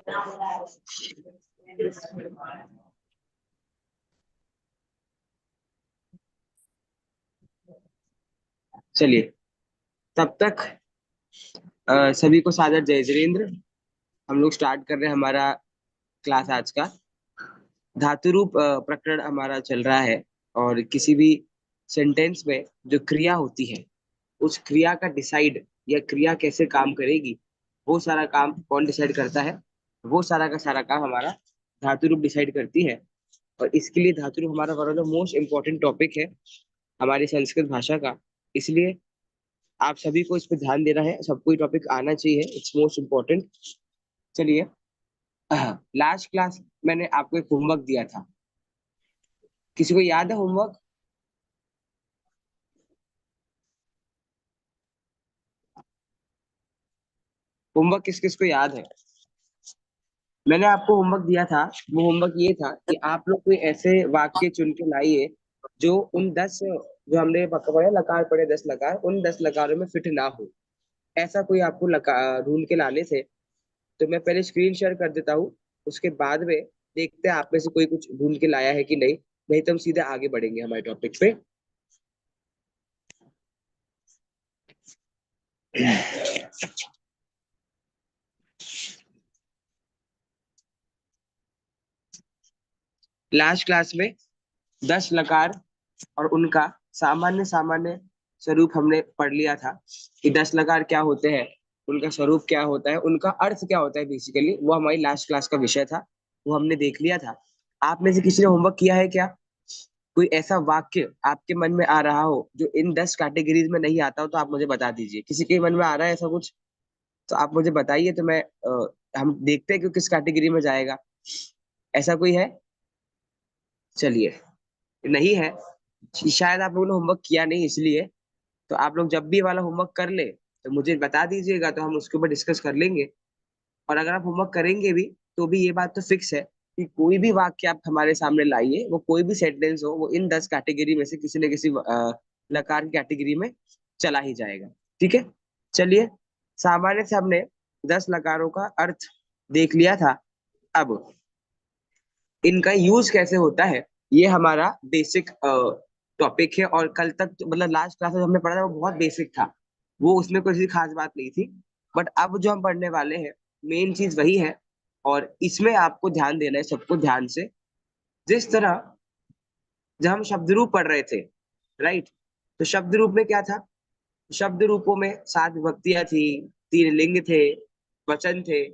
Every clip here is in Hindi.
चलिए, तब तक सभी को सादर जय जिनेन्द्र। हम लोग स्टार्ट कर रहे हैं हमारा क्लास आज का। धातु रूप प्रकरण हमारा चल रहा है। और किसी भी सेंटेंस में जो क्रिया होती है, उस क्रिया का डिसाइड या क्रिया कैसे काम करेगी, वो सारा काम कौन डिसाइड करता है? वो सारा का सारा काम हमारा धातु रूप डिसाइड करती है। और इसके लिए धातु रूप हमारा one of the most important topic है हमारी संस्कृत भाषा का। इसलिए आप सभी को इस पर ध्यान देना है, सबको ये टॉपिक आना चाहिए, इट्स मोस्ट इम्पोर्टेंट। चलिए, लास्ट क्लास मैंने आपको एक होमवर्क दिया था। किसी को याद है होमवर्क? होमवर्क किस किस को याद है? मैंने आपको होमवर्क दिया था। वो होमवर्क ये था कि आप लोग कोई ऐसे वाक्य चुन के लाइए जो उन 10, जो हमने पढ़े लकार पढ़े 10 लकार, उन 10 लकारों में फिट ना हो। ऐसा कोई आपको लकार ढूंढ के लाने से। तो मैं पहले स्क्रीन शेयर कर देता हूँ, उसके बाद में देखते हैं आप में से कोई कुछ ढूंढ के लाया है कि नहीं। नहीं तो हम सीधे आगे बढ़ेंगे हमारे टॉपिक पे। लास्ट क्लास में 10 लकार और उनका सामान्य सामान्य स्वरूप हमने पढ़ लिया था कि 10 लकार क्या होते हैं, उनका स्वरूप क्या होता है, उनका अर्थ क्या होता है। बेसिकली वो हमारी लास्ट क्लास का विषय था, वो हमने देख लिया था। आप में से किसी ने होमवर्क किया है क्या? कोई ऐसा वाक्य आपके मन में आ रहा हो जो इन 10 कैटेगरीज में नहीं आता हो, तो आप मुझे बता दीजिए। किसी के मन में आ रहा है ऐसा कुछ? तो आप मुझे बताइए, तो मैं हम देखते हैं कि किस कैटेगरी में जाएगा। ऐसा कोई है? चलिए, नहीं है। शायद आप लोगों ने होमवर्क किया नहीं इसलिए। तो आप लोग जब भी ये वाला होमवर्क कर ले तो मुझे बता दीजिएगा, तो हम उसके ऊपर डिस्कस कर लेंगे। और अगर आप होमवर्क करेंगे भी तो भी ये बात तो फिक्स है कि कोई भी वाक्य आप हमारे सामने लाइए, वो कोई भी सेंटेंस हो, वो इन 10 कैटेगरी में से किसी न किसी लकार की कैटेगरी में चला ही जाएगा। ठीक है। चलिए, सामान्य से हमने 10 लकारों का अर्थ देख लिया था। अब इनका यूज कैसे होता है, ये हमारा बेसिक टॉपिक है। और कल तक मतलब लास्ट क्लास में हमने पढ़ा था वो बहुत बेसिक था, वो उसमें कोई खास बात नहीं थी। बट अब जो हम पढ़ने वाले हैं, मेन चीज वही है। और इसमें आपको ध्यान देना है, सबको ध्यान से। जिस तरह जब हम शब्द रूप पढ़ रहे थे, राइट, तो शब्द रूप में क्या था? शब्द रूपों में 7 विभक्तियां थी, 3 लिंग थे, वचन थे।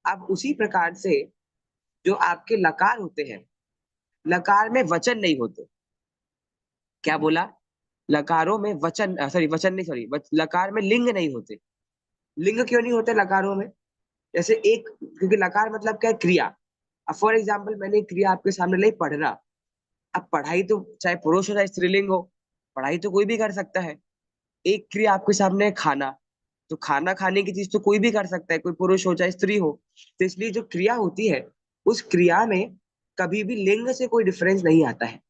अब उसी प्रकार से जो आपके लकार होते हैं, लकार में वचन नहीं होते। क्या बोला? लकारों में वचन, सॉरी वचन नहीं, सॉरी लकार में लिंग नहीं होते। लिंग क्यों नहीं होते लकारों में? जैसे एक, क्योंकि लकार मतलब क्या है? क्रिया। अब फॉर एग्जाम्पल मैंने एक क्रिया आपके सामने लाई, पढ़ना। अब पढ़ाई तो चाहे पुरुष हो चाहे स्त्रीलिंग हो, पढ़ाई तो कोई भी कर सकता है। एक क्रिया आपके सामने है, खाना। तो खाना खाने की चीज तो कोई भी कर सकता है, कोई पुरुष हो चाहे स्त्री हो। तो इसलिए जो क्रिया होती है, उस क्रिया में कभी भी लिंग से कोई डिफरेंस नहीं आता है।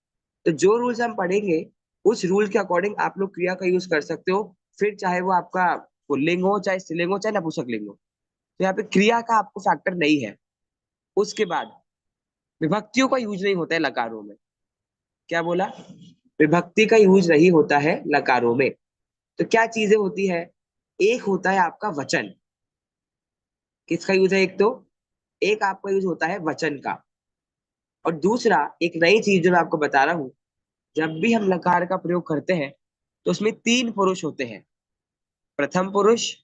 तो जो रूल्स हम पढ़ेंगे, उस रूल के अकॉर्डिंग आप लोग क्रिया का यूज कर सकते हो। फिर चाहे वो आपका पुल्लिंग हो चाहे स्त्रीलिंग हो चाहे नपुंसक लिंग हो। तो यहाँ पे क्रिया का आपको फैक्टर नहीं है। उसके बाद विभक्तियों का यूज नहीं होता है लकारों में। क्या बोला? विभक्ति का यूज नहीं होता है लकारों में। तो क्या चीजें होती है? एक होता है आपका वचन। किसका यूज है? एक तो एक आपका यूज होता है वचन का। और दूसरा एक नई चीज जो मैं आपको बता रहा हूं, जब भी हम लकार का प्रयोग करते हैं तो उसमें 3 पुरुष होते हैं। प्रथम पुरुष,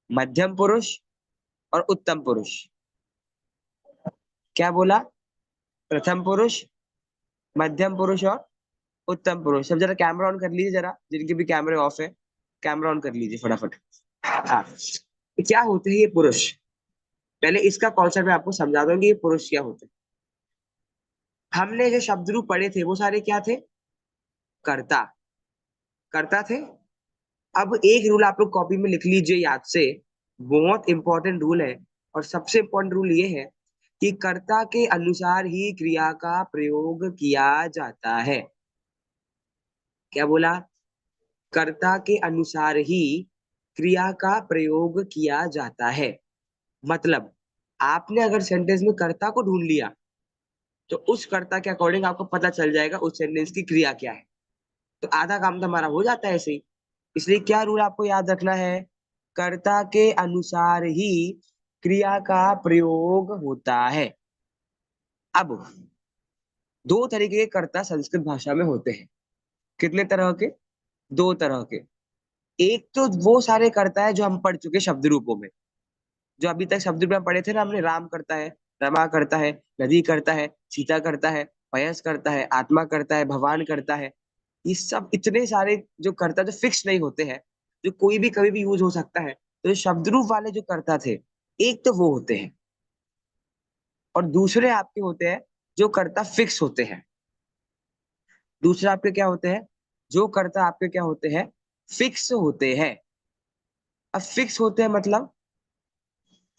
मध्यम पुरुष और उत्तम पुरुष। क्या बोला? प्रथम पुरुष, मध्यम पुरुष और उत्तम पुरुष। अब जरा कैमरा ऑन कर लीजिए, जरा जिनके भी कैमरे ऑफ है कैमरा ऑन कर लीजिए फटाफट। हाँ, तो क्या होते हैं ये पुरुष? पहले इसका कॉन्सेप्ट मैं आपको समझा दूंगी, ये पुरुष क्या होते हैं। हमने जो शब्द रूप पढ़े थे वो सारे क्या थे? कर्ता। कर्ता थे। अब एक रूल आप लोग कॉपी में लिख लीजिए याद से, बहुत इंपॉर्टेंट रूल है। और सबसे इंपॉर्टेंट रूल ये है कि कर्ता के अनुसार ही क्रिया का प्रयोग किया जाता है। क्या बोला? कर्ता के अनुसार ही क्रिया का प्रयोग किया जाता है। मतलब आपने अगर सेंटेंस में कर्ता को ढूंढ लिया तो उस कर्ता के अकॉर्डिंग आपको पता चल जाएगा उस सेंटेंस की क्रिया क्या है। तो आधा काम तो हमारा हो जाता है ऐसे ही। इसलिए क्या रूल आपको याद रखना है, कर्ता के अनुसार ही क्रिया का प्रयोग होता है। अब दो तरीके के कर्ता संस्कृत भाषा में होते हैं। कितने तरह के? दो तरह के। एक तो वो सारे कर्ता है जो हम पढ़ चुके शब्द रूपों में, जो अभी तक शब्द रूप में पढ़े थे ना हमने, राम करता है, रमा करता है, नदी करता है, सीता करता है, पयस करता है, आत्मा करता है, भगवान करता है। ये सब इतने सारे जो कर्ता जो फिक्स नहीं होते हैं, जो कोई भी कभी भी यूज हो सकता है, तो शब्द रूप वाले जो कर्ता थे, एक तो वो होते हैं। और दूसरे आपके होते हैं जो कर्ता फिक्स होते हैं। दूसरे आपके क्या होते हैं? जो कर्ता आपके क्या होते हैं? फिक्स होते हैं। अब फिक्स होते हैं मतलब,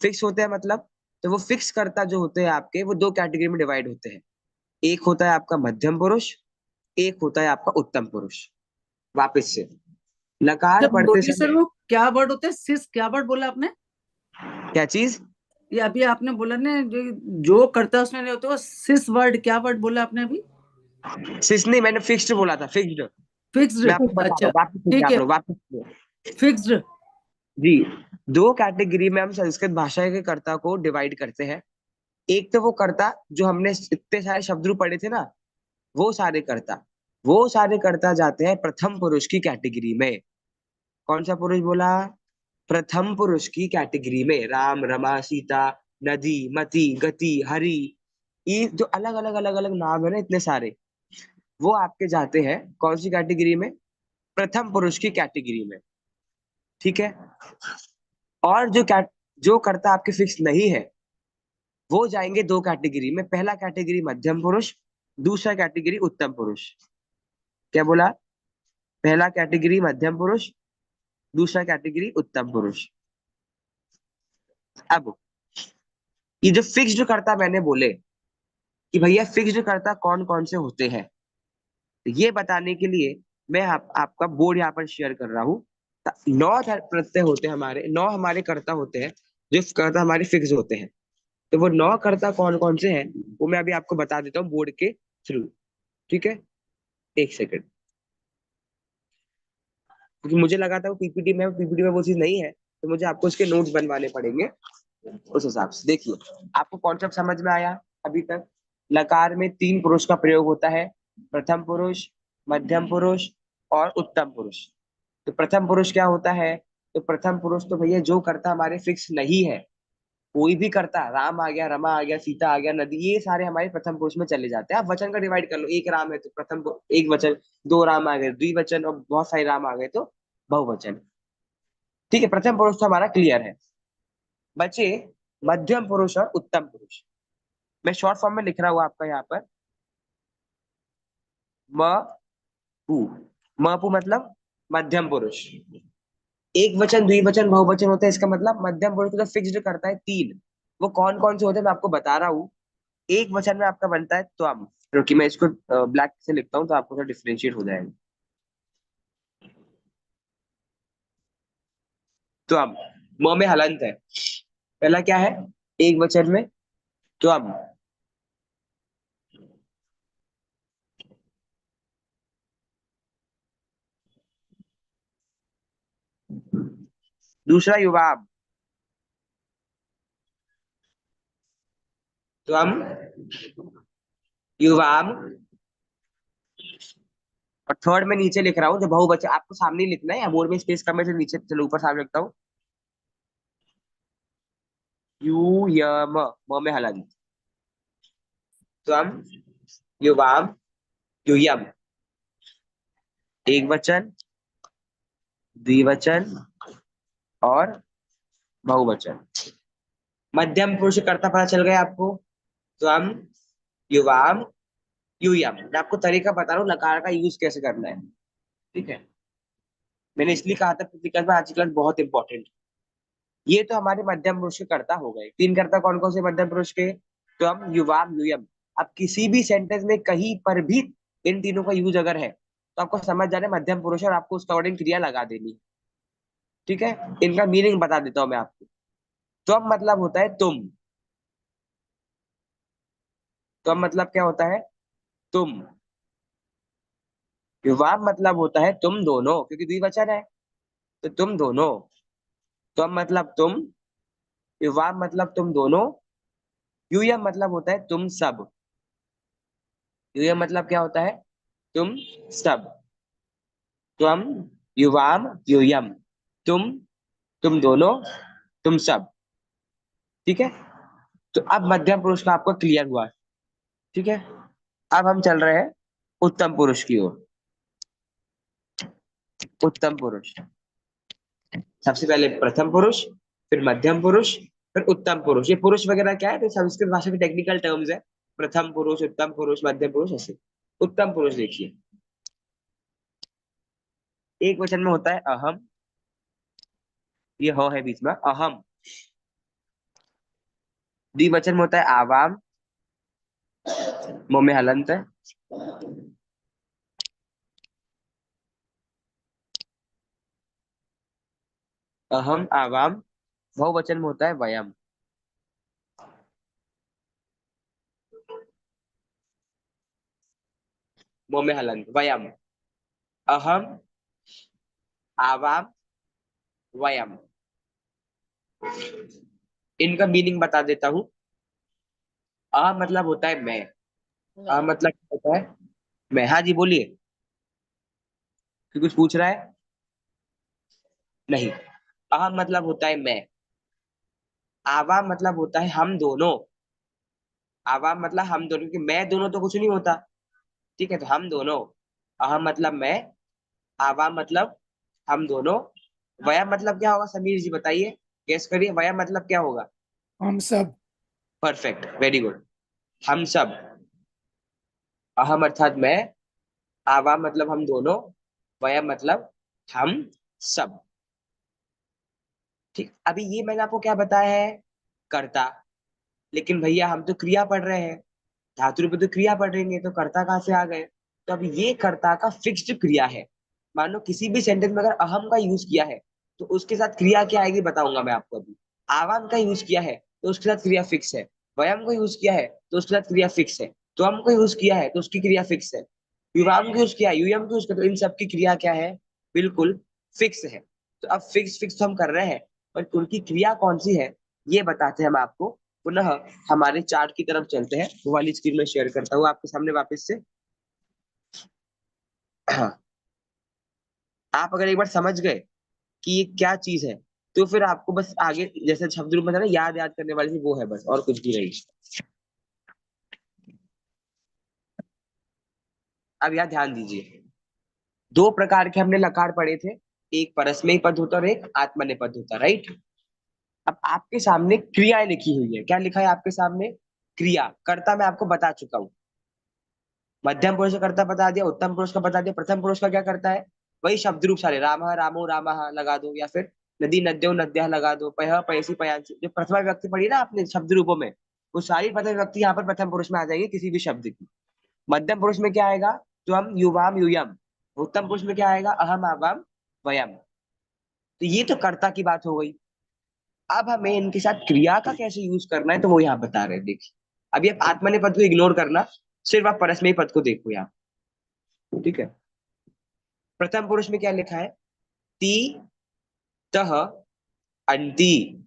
फिक्स होते हैं मतलब, तो वो फिक्स कर्ता जो होते हैं आपके, वो दो कैटेगरी में डिवाइड होते हैं। एक होता है आपका मध्यम पुरुष, एक होता है आपका उत्तम पुरुष। वापस से, लकार जब पढ़ते बोलिए सर, समय। वो क्या वर्ड होता है? सिस क्या वर्ड बोला आपने? क्या चीज? ये अभी आपने बोला ना, जो करता है उसमें नहीं होता, वो सिस वर्ड, क्या वर्ड बोला आपने अभी? सिस नहीं, मैंने फिक्स्ड बोला था, फिक्स्ड। मैं फिक्स्ड, आपको बता रहा अच्छा। हूँ, वापस सुनिए ठीक आप है, लोग, वापस सुनिए। फिक्स्ड। जी, दो कैटेगरी में हम संस्कृत भाषा के कर्ता को डिवाइड करते हैं। एक तो वो कर्ता जो हमने इतने सारे शब्द रूप पढ़े थे ना, वो सारे कर्ता, वो सारे कर्ता जाते हैं प्रथम पुरुष की कैटेगरी में। कौन सा पुरुष बोला? प्रथम पुरुष की कैटेगरी में। राम, रमा, सीता, नदी, मति, गति, हरि, ये जो अलग अलग अलग अलग नाम है ना इतने सारे, वो आपके जाते हैं कौन सी कैटेगरी में? प्रथम पुरुष की कैटेगरी में। ठीक है। और जो कर्ता आपके फिक्स नहीं है, वो जाएंगे दो कैटेगरी में। पहला कैटेगरी मध्यम पुरुष, दूसरा कैटेगरी उत्तम पुरुष। क्या बोला? पहला कैटेगरी मध्यम पुरुष, दूसरा कैटेगरी उत्तम पुरुष। अब ये जो फिक्स्ड कर्ता मैंने बोले कि भैया फिक्स्ड कर्ता कौन कौन से होते हैं, तो ये बताने के लिए मैं आपका बोर्ड यहाँ पर शेयर कर रहा हूँ। प्रत्यय होते हैं हमारे, नौ हमारे कर्ता होते हैं जो कर्ता हमारे फिक्स होते हैं। तो वो नौ कर्ता कौन कौन से हैं, वो मैं अभी आपको बता देता हूँ बोर्ड के थ्रू। ठीक है, एक सेकंड। क्योंकि मुझे लगा था वो पीपीटी में वो चीज नहीं है, तो मुझे आपको उसके नोट्स बनवाने पड़ेंगे। उस हिसाब से देखिए, आपको कॉन्सेप्ट समझ में आया अभी तक? लकार में तीन पुरुष का प्रयोग होता है, प्रथम पुरुष, मध्यम पुरुष और उत्तम पुरुष। तो प्रथम पुरुष क्या होता है? तो प्रथम पुरुष तो भैया जो करता हमारे फिक्स नहीं है, कोई भी करता, राम आ गया, रमा आ गया, सीता आ गया, नदी, ये सारे हमारे प्रथम पुरुष में चले जाते हैं। आप वचन का डिवाइड कर लो, एक राम है तो एक वचन, दो राम आ गए द्विवचन, और बहुत सारे राम आ गए तो बहुवचन। ठीक है, प्रथम पुरुष तो हमारा क्लियर है। बचे मध्यम पुरुष और उत्तम पुरुष। मैं शॉर्ट फॉर्म में लिख रहा हूँ आपका यहाँ पर, म पू। म पू मतलब मध्यम पुरुष। एक वचन, द्विवचन, बहुवचन होता है, इसका मतलब मध्यम पुरुष तो फिक्स्ड करता है तीन। वो कौन कौन से होते हैं मैं आपको बता रहा हूँ। एक वचन में आपका बनता है त्वम, क्योंकि मैं इसको ब्लैक से लिखता हूँ तो आपको थोड़ा डिफरेंशिएट हो जाएगा। त्वम, म में हलंत है। पहला क्या है? एक वचन में त्वम। दूसरा युवाम, त्वम, युवाम। और थर्ड में नीचे लिख रहा हूँ जो बहुवचन, आपको सामने ही लिखना है, या बोर्ड में स्पेस कम है तो नीचे, चलो ऊपर सामने लिखता हूँ, यू यम, म में हलंत। त्वम, युवाम, यूयम। एक वचन, द्विवचन और बहुवचन। मध्यम पुरुष कर्ता पता चल गया आपको? त्वम, युवाम, यूयम। मैं आपको तरीका बता रहा हूँ लकार का यूज कैसे करना है। ठीक है, मैंने इसलिए कहा था क्योंकि में आज की क्लास बहुत इंपॉर्टेंट। ये तो हमारे मध्यम पुरुष के कर्ता हो गए। तीन कर्ता कौन कौन से मध्यम पुरुष के? त्वम, युवाम, यूयम। अब किसी भी सेंटेंस में कहीं पर भी इन तीनों का यूज अगर है, तो आपको समझ जाना है मध्यम पुरुष है, और आपको उसका अकॉर्डिंग क्रिया लगा देनी। ठीक है, इनका मीनिंग बता देता हूँ मैं आपको। त्वम मतलब होता है तुम, त्वम मतलब क्या होता है? तुम। युवाम मतलब होता है तुम दोनों, क्योंकि द्विवचन है, तो तुम दोनों। त्वम मतलब तुम, युवाम मतलब तुम दोनों, यूयम मतलब होता है तुम सब। यूयम मतलब क्या होता है? तुम सब। त्वम, युवाम, यूयम। तुम, तुम दोनों, तुम सब। ठीक है। तो अब मध्यम पुरुष का आपको क्लियर हुआ। ठीक है। अब हम चल रहे हैं उत्तम पुरुष की ओर। उत्तम पुरुष, सबसे पहले प्रथम पुरुष, फिर मध्यम पुरुष, फिर उत्तम पुरुष। ये पुरुष वगैरह क्या है, तो संस्कृत भाषा के टेक्निकल टर्म्स है। प्रथम पुरुष, उत्तम पुरुष, मध्यम पुरुष, ऐसे। उत्तम पुरुष देखिए, एक वचन में होता है अहम, ये हो है बीच में, अहम। द्विवचन में होता है आवाम, मुंह में हलंत है। अहम, आवाम। बहुवचन में होता है वयम। मुंह में हलंत, वयम। अहम, आवाम, वयम। इनका मीनिंग बता देता हूँ। अ मतलब होता है मैं। अ मतलब क्या होता है? मैं। हाँ जी बोलिए, कि कुछ पूछ रहा है? नहीं। अ मतलब होता है मैं। आवा मतलब होता है हम दोनों। आवा मतलब हम दोनों, क्योंकि मैं दोनों तो कुछ नहीं होता। ठीक है, तो हम दोनों। अह मतलब मैं, आवा मतलब हम दोनों। वया मतलब क्या होगा, समीर जी बताइए, गेस करिए, वया मतलब क्या होगा? हम सब। Perfect, very good. हम सब। अहम अर्थात मैं, आवा मतलब हम दोनों, वया मतलब हम सब। ठीक, अभी ये मैंने आपको क्या बताया है? कर्ता। लेकिन भैया हम तो क्रिया पढ़ रहे हैं, धातु रूप में तो क्रिया पढ़ेंगे, तो कर्ता कहाँ से आ गए? तो अब ये कर्ता का फिक्स्ड क्रिया है। मान लो किसी भी सेंटेंस में अगर अहम का यूज किया है, तो उसके साथ क्रिया क्या आएगी बताऊंगा मैं आपको अभी। आवाम का यूज किया है तो उसके साथ क्रिया फिक्स है। वयम को यूज किया है तो उसके साथ क्रिया फिक्स है। त्वम को यूज किया है तो उसकी क्रिया फिक्स है। युवाम को यूज किया, यूयम को यूज किया, तो इन सबकी क्रिया क्या है? बिल्कुल फिक्स है। तो अब फिक्स फिक्स तो हम कर रहे हैं, पर उनकी क्रिया कौन सी है, ये बताते हैं हम आपको। पुनः हमारे चार्ट की तरफ चलते हैं, वो वाली स्क्रीन में शेयर करता हूँ आपके सामने वापस से। हाँ, आप अगर एक बार समझ गए कि ये क्या चीज है, तो फिर आपको बस आगे जैसे शब्द रूप में था ना, याद याद करने वाली थी, वो है बस, और कुछ भी नहीं। अब यहाँ ध्यान दीजिए, दो प्रकार के हमने लकार पढ़े थे। एक परस्मैही पद होता है और एक आत्मनेपद पद होता है, राइट। अब आपके सामने क्रियाएं लिखी हुई है, क्या लिखा है आपके सामने? क्रिया। कर्ता मैं आपको बता चुका हूँ, मध्यम पुरुष का कर्ता बता दिया, उत्तम पुरुष का बता दिया, प्रथम पुरुष का क्या करता है? वही शब्द रूप सारे, राम, रामो, रामः लगा दो, या फिर नदी, नद्यो, नद्यः लगा दो, पयः, पयसी, पयांसी। जो प्रथमा विभक्ति पढ़ी ना आपने शब्द रूपों में, वो सारी प्रथम विभक्ति यहाँ पर प्रथम पुरुष में आ जाएगी किसी भी शब्द की। मध्यम पुरुष में क्या आएगा? त्वम, युवाम, यूयम। उत्तम पुरुष में क्या आएगा? अहम, आवाम, वयम। तो ये तो कर्ता की बात हो गई। अब हमें इनके साथ क्रिया का कैसे यूज करना है, तो वो यहाँ बता रहे हैं, देखिए। अभी आप आत्मनेपद पद को इग्नोर करना, सिर्फ आप परस्मैही पद को देखो यहाँ। ठीक है। प्रथम पुरुष में क्या लिखा है? ती, तह, अंति।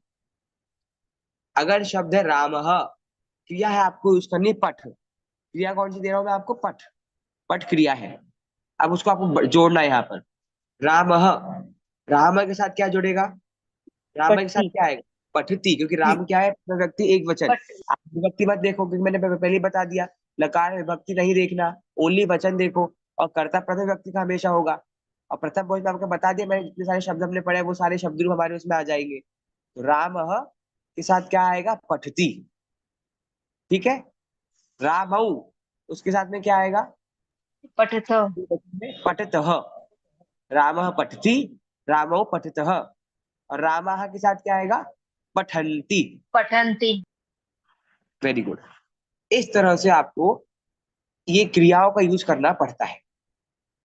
अगर शब्द है रामः, क्रिया है आपको यूज करनी पठ। क्रिया कौन सी दे रहा हूं मैं आपको? पठ। पठ क्रिया है। अब उसको आपको जोड़ना है यहाँ पर। रामः, राम के साथ क्या जुड़ेगा? राम के साथ पट्टी। क्या आएगा? पठती, क्योंकि राम क्या है? व्यक्ति एक वचन। पट आप विभक्ति मत देखो, क्योंकि मैंने पहले ही बता दिया, लकार विभक्ति नहीं देखना, ओनली वचन देखो। और कर्ता प्रथम व्यक्ति का हमेशा होगा। और प्रथम पुरुष में आपको बता दिया मैंने, जितने सारे शब्द हमने पढ़े वो सारे शब्द रूप हमारे उसमें आ जाएंगे। तो राम के साथ क्या आएगा? पठती। ठीक है। रामऊ, उसके साथ में क्या आएगा? पठथ। पठत। राम पठती, रामऊ पठत। और रामा के साथ क्या आएगा? पठंती। पठन्ति। Very good. इस तरह से आपको ये क्रियाओं का यूज करना पड़ता है।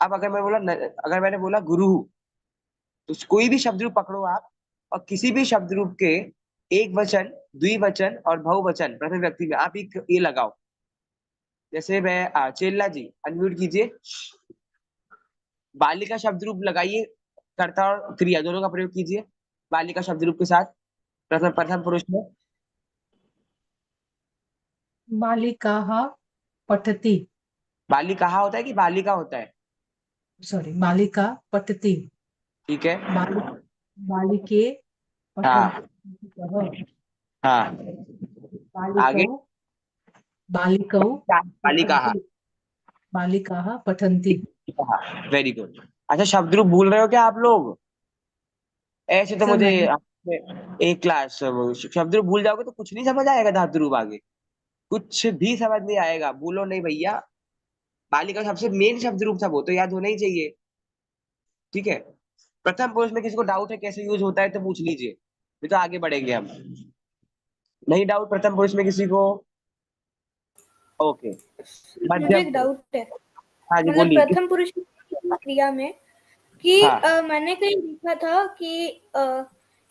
अब अगर मैं बोला अगर मैंने बोला गुरु, तो कोई भी शब्द रूप पकड़ो आप, और किसी भी शब्द रूप के एक वचन, द्विवचन और बहुवचन प्रथम व्यक्ति में आप एक ये लगाओ, जैसे मैं चेल्ला जी अनम्यूट कीजिए। बालिका शब्द रूप लगाइए, कर्ता और क्रिया दोनों का प्रयोग कीजिए बालिका शब्द रूप के साथ प्रथम प्रथम पुरुष में। बालिकाः पठति। बालिका होता है कि बालिका होता है? सॉरी, बालिका पठति। ठीक है। बालि बालिके हाँ पठन्तः। हाँ। बालिकौ आगे बालिकौ बालिका। पठन्ति। बालिकाः पठन्ति। Very good. अच्छा शब्द रूप भूल रहे हो क्या आप लोग? ऐसे तो सर मुझे नहीं। एक क्लास शब्द रूप भूल जाओगे तो कुछ नहीं समझ आएगा धातु रूप आगे, कुछ भी समझ नहीं आएगा। भूलो नहीं भैया। बालिका सबसे मेन शब्द रूप था, वो तो याद होना ही चाहिए। ठीक है। प्रथम पुरुष में किसी को डाउट है कैसे यूज होता है तो पूछ लीजिए, नहीं तो आगे बढ़ेंगे हम। नहीं डाउट प्रथम पुरुष में किसी को? ओके। मुझे मध्यम एक पुरुष। डाउट है, हाँ जी मतलब बोलिए प्रथम पुरुष की क्रिया में कि हाँ मैंने कहीं लिखा था कि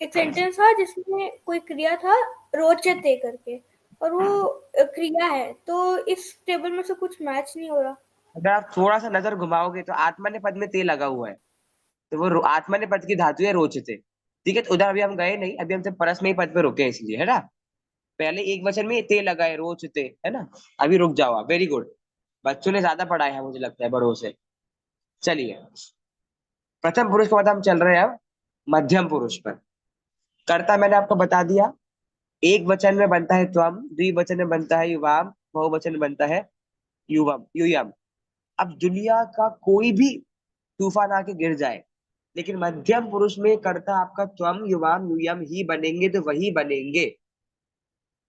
एक सेंटेंस था जिसमें कोई क्रिया था रोचते करके, और वो क्रिया है, तो इस टेबल में से कुछ मैच नहीं हो रहा। अगर आप थोड़ा सा नजर घुमाओगे तो आत्मने पद में ते लगा हुआ है, तो वो आत्मने पद की धातु है रोचते। ठीक है, तो उधर अभी हम गए नहीं, अभी हम सिर्फ परस्मयी पद पे रुके हैं इसलिए, है ना। पहले एक वचन में ते लगा है रोचते, है ना। अभी रुक जाओ आप, वेरी गुड। बच्चों ने ज्यादा पढ़ा है मुझे लगता है बड़ों से। चलिए, प्रथम पुरुष के बाद हम चल रहे हैं अब मध्यम पुरुष पर। कर्ता मैंने आपको बता दिया, एक वचन में बनता है त्वम, द्विवचन में बनता है युवाम, बहुवचन में बनता है युवम यूयम। अब दुनिया का कोई भी तूफान आके गिर जाए, लेकिन मध्यम पुरुष में कर्ता आपका त्वम युवाम यूयम ही बनेंगे तो वही बनेंगे।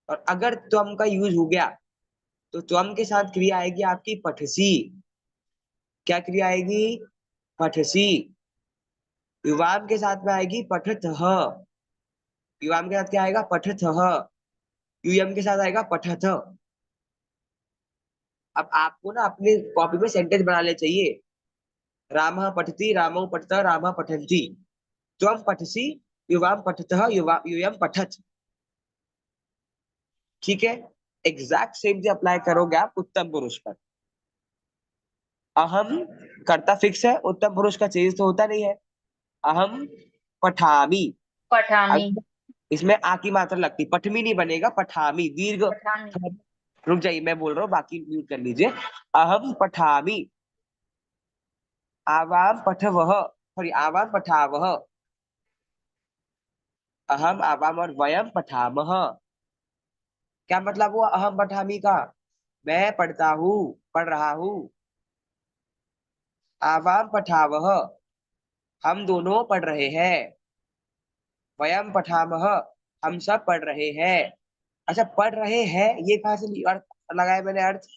और अगर त्वम का यूज हो गया तो त्वम के साथ क्रिया आएगी आपकी पठसी। क्या क्रिया आएगी? पठसी। युवाम के साथ में आएगी पठत। युवाम के साथ क्या आएगा? पठत। यूयम के साथ आएगा पठथ। अब आपको ना अपने कॉपी में सेंटेंस बनाने चाहिए। रामः पठति, रामौ पठतः, रामः पठन्ति। त्वं पठसि, युवाम पठतः, यूयम पठत। ठीक है। एग्जैक्ट सेम जी अप्लाई करोगे आप उत्तम पुरुष पर। अहम कर्ता फिक्स है, उत्तम पुरुष का चेंज तो होता नहीं है। अहम पठामी। पठामि। अब इसमें आ की मात्रा लगती, पठमी नहीं बनेगा, पठामी दीर्घ। पठामि। रुक जाइए मैं बोल रहा हूँ, बाकी म्यूट कर लीजिए। अहम पठामी, आवाम पठवः, सॉरी आवाम पठावः। अहम आवाम और वयम पठामः। क्या मतलब हुआ अहम पठामी का? मैं पढ़ता हूँ, पढ़ रहा हूँ। आवाम पठावः, हम दोनों पढ़ रहे हैं। वयम पठामः, हम सब पढ़ रहे हैं। अच्छा पढ़ रहे हैं ये कहाँ से अर्थ लगाया मैंने? अर्थ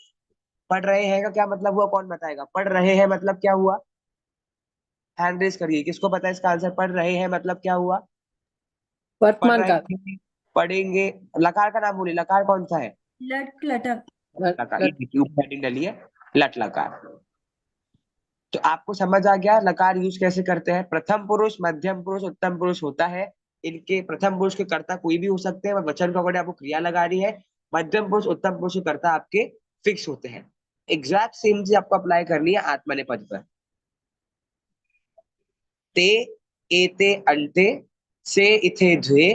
पढ़ रहे हैं का क्या मतलब हुआ, कौन बताएगा? पढ़ रहे हैं मतलब क्या हुआ? हैंड रेस करिए, किसको पता है इसका आंसर? पढ़ रहे हैं मतलब क्या हुआ? पढ़ वर्तमान रहे काल। हैं, पढ़ेंगे। लकार का नाम बोलिए, लकार कौन सा है? लट लटर। लकार, ये देखिए ऊपर हेडिंग डाली है, लट लकार। तो आपको समझ आ गया लकार यूज कैसे करते हैं। प्रथम पुरुष, मध्यम पुरुष, उत्तम पुरुष होता है। इनके प्रथम पुरुष के कर्ता कोई भी हो सकते हैं, वचन का वर्ड आपको क्रिया लगा रही है। मध्यम पुरुष उत्तम पुरुष के कर्ता आपके फिक्स होते हैं। एग्जैक्ट सेम चीज आपको अप्लाई करनी है आत्मनेपद पर। ते एते अन्ते, से इथे द्वे,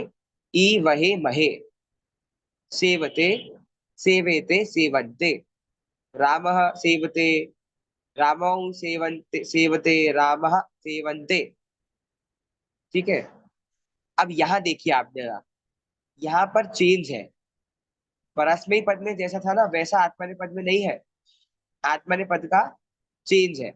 ई वहे महे, सेवते सेवेते सेवन्ते, रामः सेवते, रामौ सेवन्ते, सेवते रामः सेवन्ते। ठीक है। अब यहाँ देखिए आपने, यहाँ पर चेंज है। परस्मयी पद में जैसा था ना वैसा आत्मनेपद पद में नहीं है। आत्मनेपद पद का चेंज है।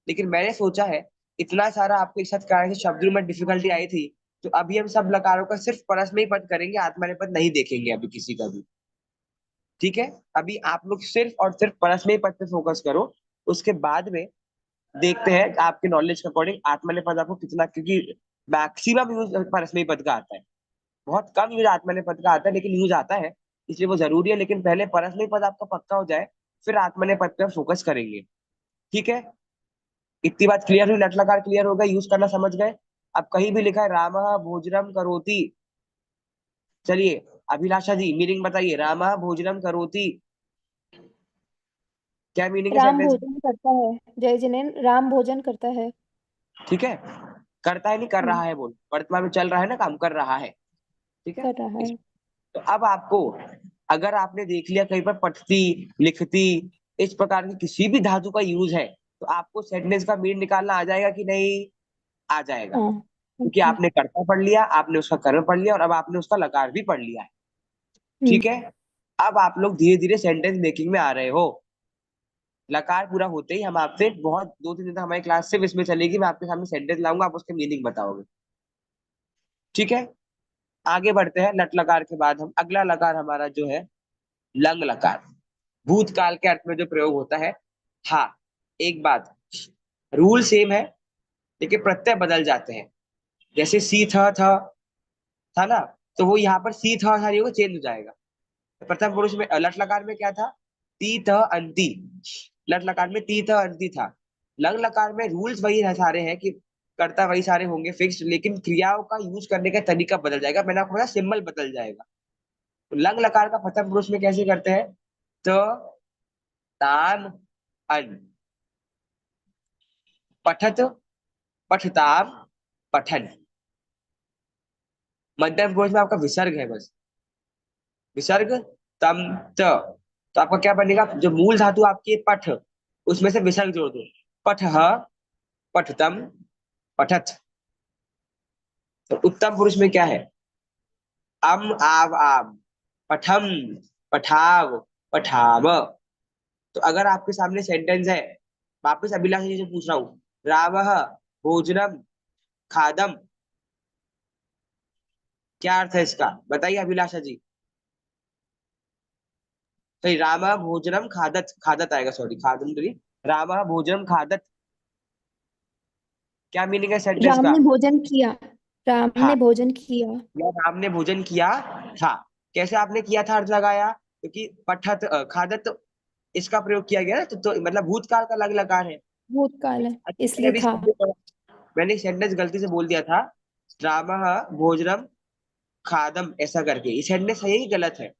लेकिन मैंने सोचा है इतना सारा आपको एक साथ कराने से शब्दों में डिफिकल्टी आई थी, तो अभी हम सब लकारों का सिर्फ परस्मयी पद करेंगे, आत्मनेपद पद नहीं देखेंगे अभी किसी का भी। ठीक है। अभी आप लोग सिर्फ और सिर्फ परस्मयी पद पे फोकस करो, उसके बाद में देखते हैं आपके नॉलेज के अकॉर्डिंग आत्मनेपद पद आपको कितना, क्योंकि मैक्सिमम यूज परस्मयी पद का आता है, बहुत कम यूज आत्मनेपद पद का आता है, लेकिन यूज आता है इसलिए वो जरूरी है। लेकिन पहले परस्मयी पद आपका पक्का हो जाए, फिर आत्मनेपद पद पे फोकस करेंगे। ठीक है। इतनी बात क्लियर हुई, लट लकार क्लियर हो गया, यूज करना समझ गए। अब कहीं भी लिखा है रामः भोजनम करोति, चलिए अभिलाषा जी मीनिंग बताइए, रामः भोजनम करोति। क्या मीनिंग है राम सेंटेंस? भोजन करता है, जय जिनेन्द्र राम भोजन करता है। ठीक है, करता है नहीं कर रहा है, बोल वर्तमान में चल रहा है ना, काम कर रहा है। ठीक है, कर रहा है। तो अब आपको, अगर आपने देख लिया कहीं पर पठती, लिखती, इस प्रकार की किसी भी धातु का यूज है, तो आपको सेंटेंस का मीन निकालना आ जाएगा कि नहीं? आ जाएगा, हाँ क्योंकि अच्छा। आपने कर्ता पढ़ लिया, आपने उसका कर्म पढ़ लिया, और अब आपने उसका लकार भी पढ़ लिया है। ठीक है, अब आप लोग धीरे धीरे सेंटेंस मेकिंग में आ रहे हो। लकार पूरा होते ही हम आपसे बहुत 2-3 दिन तक हमारी क्लास सिर्फ इसमें चलेगी, मैं आपके सामने सेंटेंस लाऊंगा, आप उसके मीनिंग बताओगे। ठीक है, आगे बढ़ते हैं। लट लकार के बाद हम अगला लकार हमारा जो है लंग लकार, भूतकाल के अर्थ में जो प्रयोग होता है। हाँ, एक बात, रूल सेम है लेकिन प्रत्यय बदल जाते हैं। जैसे सी था ना, तो वो यहाँ पर सी था नहीं होगा, चेंज हो जाएगा। प्रथम पुरुष में लट लकार में क्या था? ती त अंति। लट लकार में ती त अंति था। लंग लकार में रूल्स वही है सारे हैं कि कर्ता वही सारे होंगे फिक्स, लेकिन क्रियाओं का यूज करने का तरीका बदल जाएगा। मैंने आपको बताया सिंबल बदल जाएगा। तो लंग लकार का प्रथम पुरुष में कैसे करते हैं? तो ताम अन, पठत पठताम पठन। मध्यम पुरुष में आपका विसर्ग है, बस विसर्ग तम त, तो आपका क्या बनेगा? जो मूल धातु आपकी है पठ, उसमें से विसर्ग जोड़ दो। पठ पठतम पठत। तो उत्तम पुरुष में क्या है? आव आम, पठम पठाव पठाव। तो अगर आपके सामने सेंटेंस है, वापस अभिलाष जी से पूछ रहा हूँ, राम भोजनम खादम, क्या अर्थ है इसका? बताइए अभिलाषा जी। सही, राम भोजनम खादत, खादत आएगा, सॉरी खादम नहीं, राम भोजनम खादत। क्या मीनिंग है सेंटेंस राम का? ने भोजन किया। राम हाँ, ने भोजन किया। या राम ने भोजन किया था। कैसे आपने किया था अर्थ लगाया? क्योंकि पठत खादत, तो इसका प्रयोग किया गया ना, तो मतलब भूतकाल का लग लकार है। भूतकाल है अच्छा, मैंने इसलिए अभी था। मैंने सेंटेंस गलती से बोल दिया था, राम भोजनम खादम ऐसा करके। ये सेंटेंस सही है कि गलत है?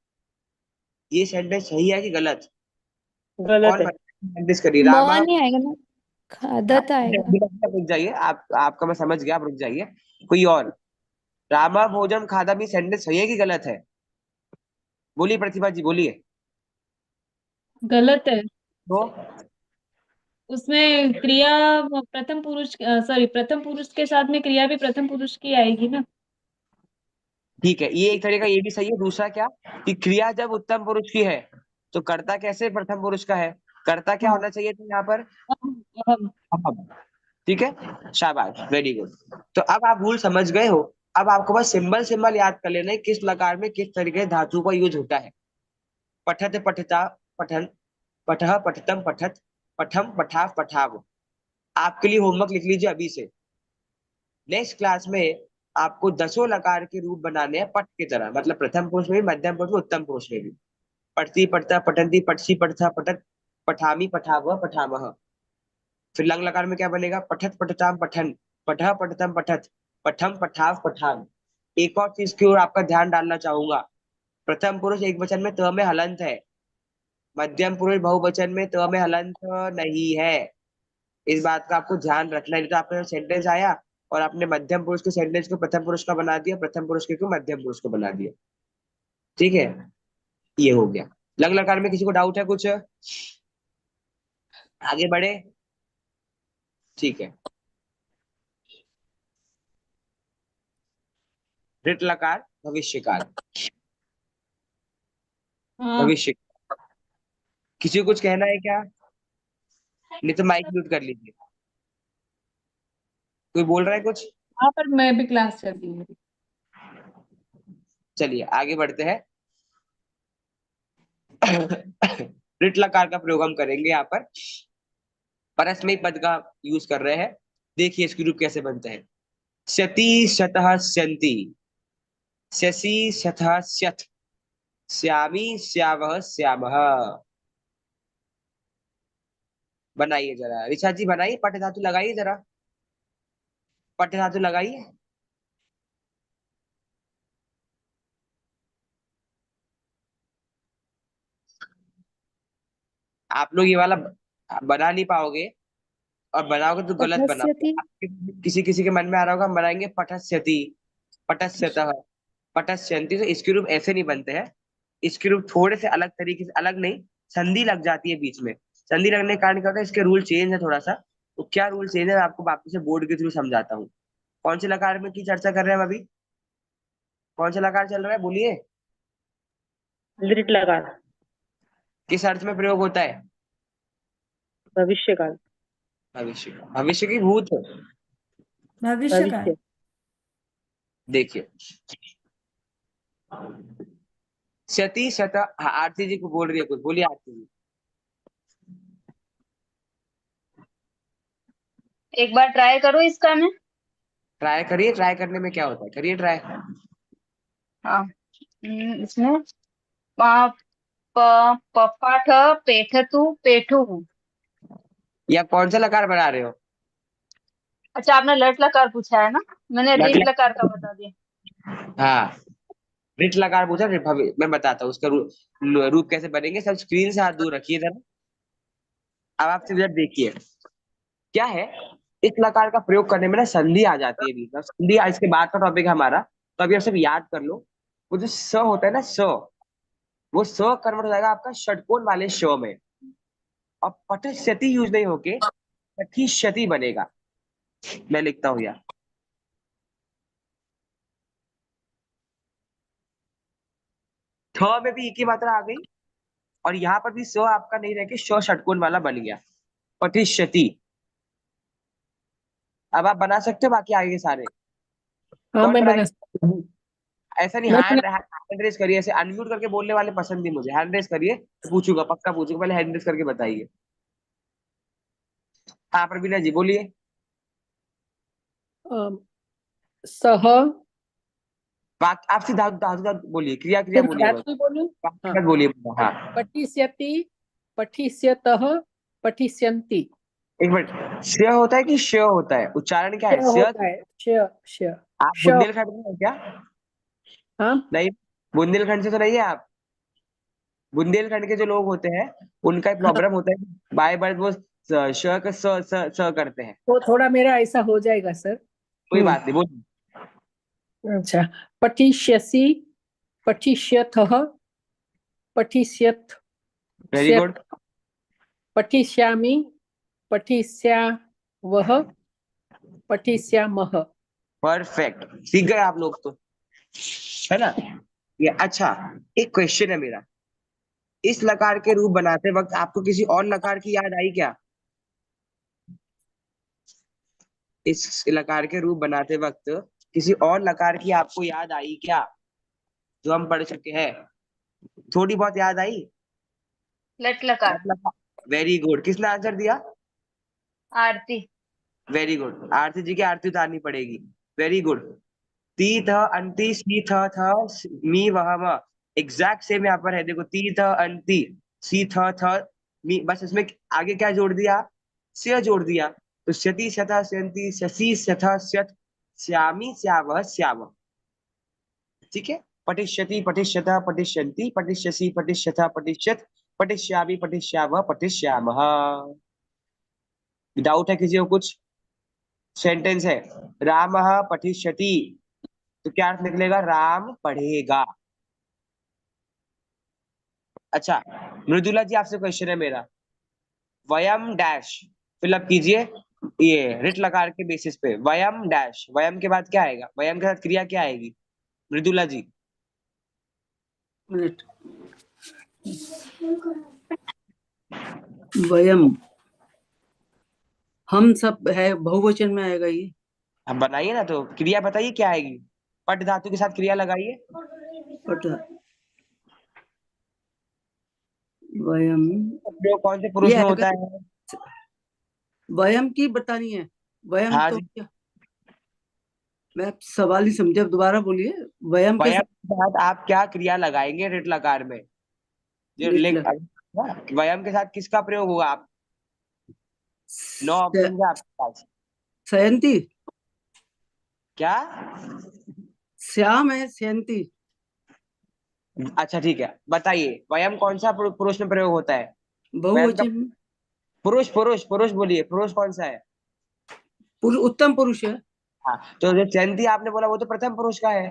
ये सेंटेंस सही है कि गलत? गलत कौन है। सेंटेंस करिए? म राम, नहीं आएगा ना, खादत आएगा। रुक जाइए, आप आपका मैं समझ गया, आप रुक जाइए। कोई और? रामा भोजन खादा भी सेंटेंस सही है कि गलत है? बोलिए प्रतिभा जी, बोलिए। गलत है। तो उसमें क्रिया प्रथम पुरुष, सॉरी, प्रथम पुरुष के साथ में क्रिया भी प्रथम पुरुष की आएगी ना। ठीक है, ये एक तरीका ये भी सही है। दूसरा क्या, कि क्रिया जब उत्तम पुरुष की है तो कर्ता कैसे प्रथम पुरुष का है? कर्ता क्या हाँ, होना चाहिए था यहाँ पर? हम। हम। ठीक है, शाबाश, वेरी गुड। तो अब आप रूल समझ गए हो। अब आपको बस सिंबल सिंबल याद कर लेना है, किस लकार में किस तरीके से धातु का यूज होता है। पठत पठता पठन, पठः पठतम पठत, पठम पठाव पठाव। आपके लिए होमवर्क लिख लीजिए अभी से। नेक्स्ट क्लास में आपको 10 लकार के रूप बनाने हैं पट की तरह, मतलब प्रथम पुरुष में भी, मध्यम पुरुष में, उत्तम पुरुष में भी। पठती पठता पठंती, पठसी पठता पठत, पठामी पठावह पठामह। फिर लंग लकार में क्या बनेगा? पठत पठताम पठन, पठः पठतम पठत, पठम पठाव पठान। एक और चीज की ओर आपका ध्यान डालना चाहूंगा, प्रथम पुरुष एक वचन में त में हलंत है, मध्यम पुरुष बहुवचन में त में हलंत नहीं है। इस बात का आपको ध्यान रखना है। नहीं तो आपका सेंटेंस आया और आपने मध्यम पुरुष के सेंटेंस को प्रथम पुरुष का बना दिया, प्रथम पुरुष के को मध्यम पुरुष को बना दिया। ठीक है, ये हो गया। लंग लकार में किसी को डाउट है कुछ? आगे बढ़े? ठीक है। ऋत लकार, भविष्य काल, हाँ, भविष्य। किसी को कुछ कहना है क्या? नहीं तो माइक म्यूट कर लीजिए। कोई बोल रहा है कुछ? हाँ, पर मैं भी क्लास चल रही हूँ। चलिए आगे बढ़ते हैं। ऋत लकार का प्रयोग हम करेंगे यहाँ पर। परस्मैपद पद का यूज कर रहे हैं। देखिए इसके रूप कैसे बनते हैं। शती शतः स्यन्ति, शशि शतः स्यथ, श्यामी श्यावः श्यामः। बनाइए जरा, ऋचा जी बनाइए, पट धातु लगाइए जरा, पट धातु लगाइए। आप लोग ये वाला बना नहीं पाओगे, और बनाओगे तो गलत बनाओगे। पठस्यति किसी किसी के मन में आ रहा होगा हम बनाएंगे पठस्यति, पठस्यतः, पठस्यन्ति, तो इसके रूप ऐसे नहीं बनते हैं। इसके रूप थोड़े से अलग तरीके से, अलग नहीं, संधि लग जाती है बीच में। संधि लगने के कारण क्या होता है, इसके रूल चेंज है थोड़ा सा। तो क्या रूल चेंज है मैं आपको वापस से बोर्ड के थ्रू समझाता हूँ। कौन से लकार में की चर्चा कर रहे हैं हम अभी? कौन सा लकार चल रहा है, बोलिए। दृढ़ लकार। किस अर्थ में प्रयोग होता है? भविष्य काल। भविष्य का। भविष्य की भूत है। भविष्य का है। भविष्य। देखिए, शती शत, हाँ, आरती जी को बोल रही है कुछ, बोलिए आरती जी। एक बार ट्राई करो इसका मैं। ट्राई करिए, ट्राई करने में क्या होता है, करिए ट्राई। हाँ। इसमें प पपाठ पेठतु पेठु। या कौन सा लकार बना रहे हो? अच्छा, आपने लट लकार पूछा है ना, मैंने लट रीट लकार का बता दिया। हाँ, रिट लकार पूछा, मैं बताता हूँ उसका रूप कैसे बनेंगे। सब स्क्रीन से हाथ दूर रखिए जरा। अब आप सिर्फ देखिए क्या है। इस लकार का प्रयोग करने में ना संधि आ जाती है बीच में। संधि इसके बाद का टॉपिक है हमारा, तो अभी आप सब याद कर लो। वो जो स होता है ना, स, वो स कन्वर्ट हो जाएगा आपका षटकोण वाले श में। और पठस्यति यूज नहीं होके पठिष्यति बनेगा। मैं लिखता हूँ यार, थ में भी एक ही मात्रा आ गई, और यहाँ पर भी स आपका नहीं रह के श षटकोण वाला बन गया, पठिष्यति। अब आप बना सकते हो बाकी आगे सारे। हाँ, कौन मैं ट्राई? बना सकता हूँ। ऐसा नहीं, मैं हैंड रेस करिए, ऐसे अनम्यूट करके बोलने वाले पसंद नहीं मुझे। हैंड रेस करिए तो पूछूंगा, पक्का पूछूंगा, पहले हैंड रेस करके बताइए। हाँ प्रवीणा जी बोलिए। सह। आप सीधा धातु धातु बोलिए, क्रिया क्रिया सिर्फ बोलिए, बस धातु बोलूं? बाकी हाँ। मत बोलिए। हाँ, पठिष्यति, पठिष्यतः, पठिष्यन्ति। एक मिनट, श्य होता है कि श होता है? उच्चारण क्या है? श श्य। होता है। श श आप श। बुंदेलखंड में है क्या? हाँ। नहीं, बुंदेलखंड से तो नहीं है आप। बुंदेलखंड के जो लोग होते हैं उनका एक हाँ, प्रॉब्लम होता है कि बाय बर्थ वो श का स करते हैं। तो थोड़ा मेरा ऐसा हो जाएगा सर। कोई बात नहीं, बोलिए। अच्छा। पठिष्यसि, पठिष्यथः, पठिष्यथ, वेरी गुड। पठिष्यामि, पठिष्यावः, पठिष्यामः। परफेक्ट, सीख गए आप लोग तो, है ना? ये अच्छा, एक क्वेश्चन है मेरा। इस लकार के रूप बनाते वक्त आपको किसी और लकार की याद आई क्या? इस लकार के रूप बनाते वक्त किसी और लकार की आपको याद आई क्या, जो हम पढ़ चुके हैं? थोड़ी बहुत याद आई? लट लकार। Very good. किसने आंसर दिया? आरती। Very good. आरती जी की आरती उतारनी पड़ेगी। Very good. ती थ अंति सी थ थ मी वह म, एग्जैक्ट सेम यहाँ पर है। देखो, ती थ अंति सी थ मी, बस इसमें आगे क्या जोड़ दिया? स्य जोड़ दिया। तो स्यति स्यथा स्यन्ति स्यसि स्यथा स्यत् स्यामि स्यावः स्याम। ठीक है। पठिष्यति पठिष्यतः पठिष्यन्ति पठिष्यसि पठिष्यथा पठिष्यत् पठिष्यामि पठिष्यावः पठिष्यामः। डाउट है किसी को कुछ? सेंटेंस है, रामः पठिष्यति, तो क्या अर्थ निकलेगा? राम पढ़ेगा। अच्छा, मृदुला जी आपसे क्वेश्चन है मेरा। वयम डैश फिलअप कीजिए, ये रिट लकार के बेसिस पे। वयम डैश, वयम के बाद क्या आएगा? वयम के साथ क्रिया क्या आएगी मृदुला जी? मिनट। वयम, हम सब है, बहुवचन में आएगा ये। हम बनाइए ना, तो क्रिया बताइए क्या आएगी। पट धातु के साथ क्रिया लगाइए। पट, वयम, प्रयोग कौन से पुरुष ये में आएगा। होता है? वयम की बतानी है। वयम हाँ तो जी। क्या, मैं सवाल ही समझे, अब दोबारा बोलिए। वयम के वयम साथ के साथ आप क्या क्रिया लगाएंगे रिट लकार में? जो लिट लेख, लग, वयम के साथ किसका प्रयोग होगा? आप 9 ऑप्शन है आपके पास। सयंती, क्या? श्याम है सयंती। अच्छा ठीक है, बताइए वयम कौन सा पुरुष में प्रयोग होता है? बहुवचन में पुरुष पुरुष पुरुष बोलिए, पुरुष कौन सा है? उत्तम पुरुष है। हाँ, तो जो जयंती आपने बोला वो तो प्रथम पुरुष का है,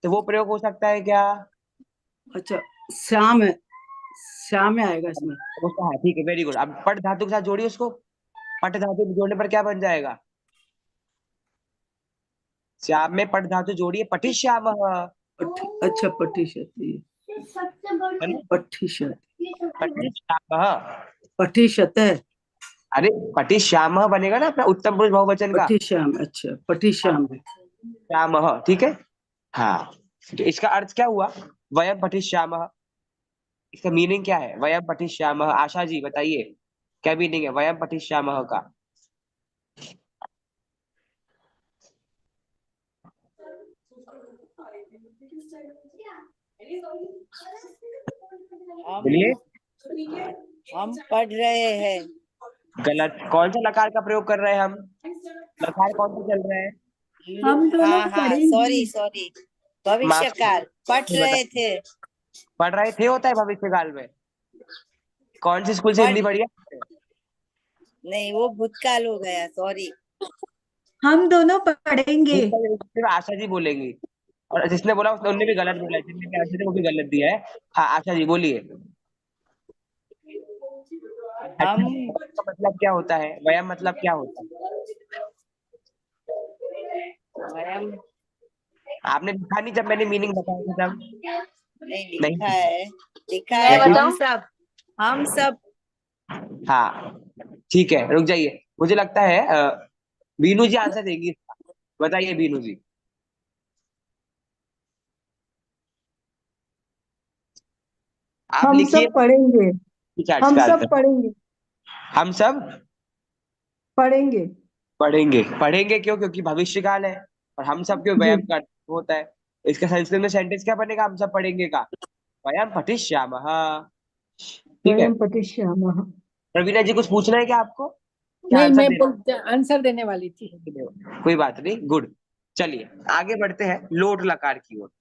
तो वो प्रयोग हो सकता है क्या? अच्छा, श्याम है, श्याम में आएगा इसमें। उसका, हाँ ठीक है, वेरी गुड। अब पट धातु के साथ जोड़िए उसको। पट धातु जोड़ने पर क्या बन जाएगा? श्याम में पट धातु जोड़िए, पठिष्यामः। अच्छा, पठिष्यति, है ना? पठिष्यति, पठिष्यामः। पठिष्यते, अरे पठिष्यामः बनेगा ना अपना उत्तम पुरुष बहुवचन का। पठिष्याम, अच्छा पठिष्याम। श्यामः, ठीक है। हाँ, तो इसका अर्थ क्या हुआ? वयम पठिष्यामः। इसका मीनिंग क्या है वयम पठिष्यामः? आशा जी बताइए, क्या मीनिंग है वयम पठिष्यामः का? बोलिए। हम पढ़ रहे हैं। गलत। कौन सा लकार का प्रयोग कर रहे हैं हम? लकार कौन सा चल रहा है? हम दोनों सॉरी सॉरी, भविष्य काल पढ़ रहे थे। पढ़ रहे थे होता है भविष्य काल में? कौन सी स्कूल से हिंदी पढ़ी है? नहीं, वो भूतकाल हो गया, सॉरी। हम दोनों पढ़ेंगे। सिर्फ आशा जी बोलेंगी, और जिसने बोला उन्होंने भी गलत बोला है, जिसने भी आंसर दिया वो भी गलत दिया है। हाँ आशा जी बोलिए। हम का मतलब क्या होता है? वयम मतलब क्या होता है? वयम आपने लिखा नहीं जब मैंने मीनिंग बताया था तब? नहीं नहीं। लिखा है, लिखा मैं है बताऊं? हम सब। हाँ ठीक है, रुक जाइए। मुझे लगता है बीनू जी आंसर देगी इसका। बताइए बीनू जी। आप हम लिखिए। सब पढ़ेंगे। चार्ट हम का सब आंसर। पढ़ेंगे। हम सब पढ़ेंगे पढ़ेंगे। पढ़ेंगे क्यों? क्योंकि भविष्य काल है। और हम सब क्यों? जी। वयम का होता है। इसका संस्कृत में सेंटेंस क्या बनेगा हम सब पढ़ेंगे का? वयम पठिष्यामः। ठीक है। वयम पठिष्यामः। प्रवीणा जी कुछ पूछना है क्या आपको? क्या नहीं, आंसर मैं देना? आंसर देने वाली थी। कोई बात नहीं, गुड। चलिए आगे बढ़ते हैं लोट लकार की ओर।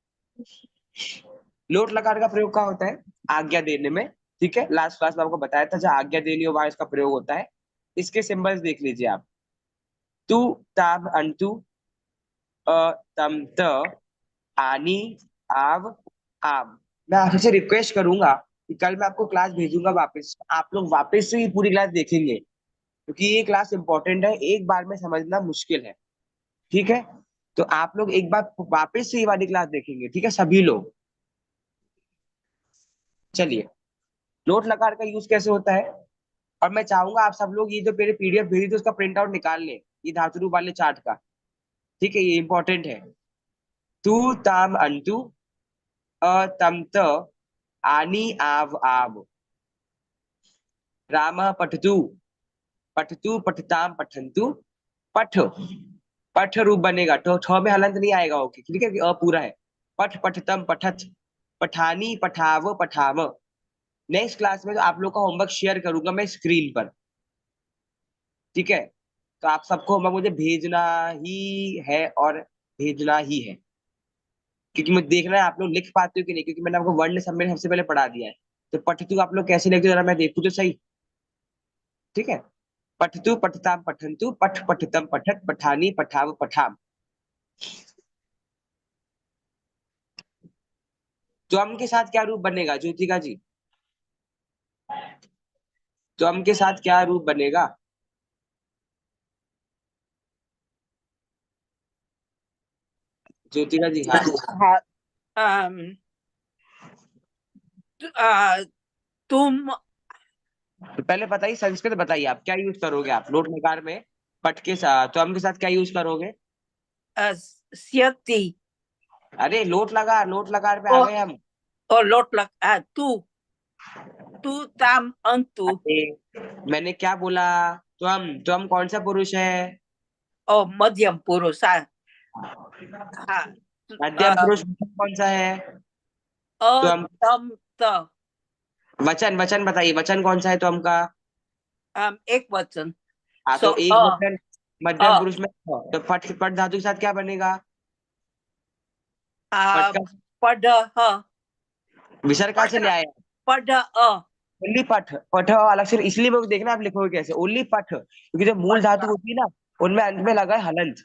लोट लकार का प्रयोग क्या होता है? आज्ञा देने में। ठीक है, लास्ट क्लास में आपको बताया था जहाँ आज्ञा देनी हो वहां इसका प्रयोग होता है। इसके सिंबल्स देख लीजिए आप। तू, ताब, अंतु, अ, तम, त, आनी, आव, आम। मैं आपसे रिक्वेस्ट करूंगा कि कल मैं आपको क्लास भेजूंगा वापस, आप लोग वापस से ही पूरी क्लास देखेंगे, क्योंकि ये क्लास इंपॉर्टेंट है, एक बार में समझना मुश्किल है। ठीक है, तो आप लोग एक बार वापस से ये वाली क्लास देखेंगे, ठीक है सभी लोग। चलिए, लोट लकार का यूज कैसे होता है, और मैं चाहूंगा आप सब लोग ये जो मेरे पीडीएफ भेजी थी उसका प्रिंट आउट निकाल लें, ये धातु वाले चार्ट का। ठीक है, ये इंपॉर्टेंट है। तू, ताम, अंतु, अ, तम, त, आनी, आव, आव। रामः पठतु, पठतु, पठताम, पठन्तु, पठ। पठ रूप बनेगा, तो ठ में हलंत नहीं आएगा, ओके ठीक है, अ पूरा है। पठ, पठतम, पठत, पठानी, पठाव, पठाम। नेक्स्ट क्लास में तो आप लोग का होमवर्क शेयर करूंगा मैं स्क्रीन पर। ठीक है, तो आप सबको होमवर्क मुझे भेजना ही है, और भेजना ही है, क्योंकि मुझे देखना है आप लोग लिख पाते हो कि नहीं, क्योंकि मैंने आपको वर्ण सबमिट सबसे पहले पढ़ा दिया है। तो पठतु आप लोग कैसे लिखते हो जरा मैं देखूं तो सही। ठीक है, पठतु, पठताम, पठन्तु, पठ, पठतम, पठत, पठानी, पठाव, पठाम। त्वम के साथ क्या रूप बनेगा ज्योतिका जी? त्वम के साथ क्या रूप बनेगा? ज्योतिका जी हाँ। हाँ, अम, तुम तो पहले बताइए, संस्कृत बताइए, आप क्या यूज करोगे? आप लोट लकार में पट के साथ त्वम के साथ क्या यूज करोगे? स्यति अरे लोट लकार पे आ और गए हम। लोट लग तू ताम अंतु अरे मैंने क्या बोला? त्वम, त्वम कौन सा पुरुष है? और मध्यम पुरुष। हाँ, मध्यम पुरुष कौन सा है? त्वम। तम त वचन, वचन बताइए, वचन कौन सा है त्वम का? एक वचन। हाँ सो तो एक वचन मध्यम पुरुष में तो पट, पट धातु के साथ क्या बनेगा? पट का पढ़ विसर्ग कहाँ से ले आया? पढ़ ओनली पठ, पठ अलग से इसलिए मैं देखना आप लिखोगे कैसे, ओनली पठ, क्योंकि जो मूल धातु होती है ना उनमें अंत में लगा है हलंत,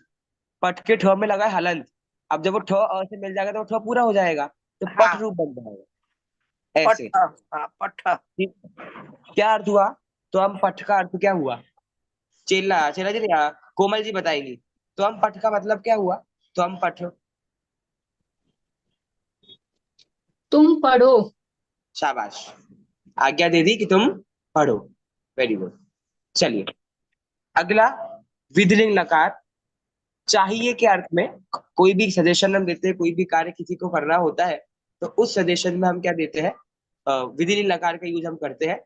पठ के ठ में लगा है हलंत। अब जब वो ठ अ से मिल जाएगा तो वो ठ पूरा हो जाएगा, तो पठ हाँ रूप बन जाएगा पठ, ऐसे। हाँ पठ। ठीक। क्या अर्थ हुआ? तो हम पठ का अर्थ क्या हुआ? चेला चेला जी नहीं, कोमल जी बताएंगी। तो हम पठ का मतलब क्या हुआ? तो हम पठ, तुम पढ़ो। शाबाश, आज्ञा दे दी कि तुम पढ़ो, वेरी गुड। चलिए अगला, विधिलिंग लकार। चाहिए के अर्थ में कोई भी सजेशन हम देते हैं, कोई भी कार्य किसी को करना होता है तो उस सजेशन में हम क्या देते हैं, विधिलिंग लकार का यूज हम करते हैं।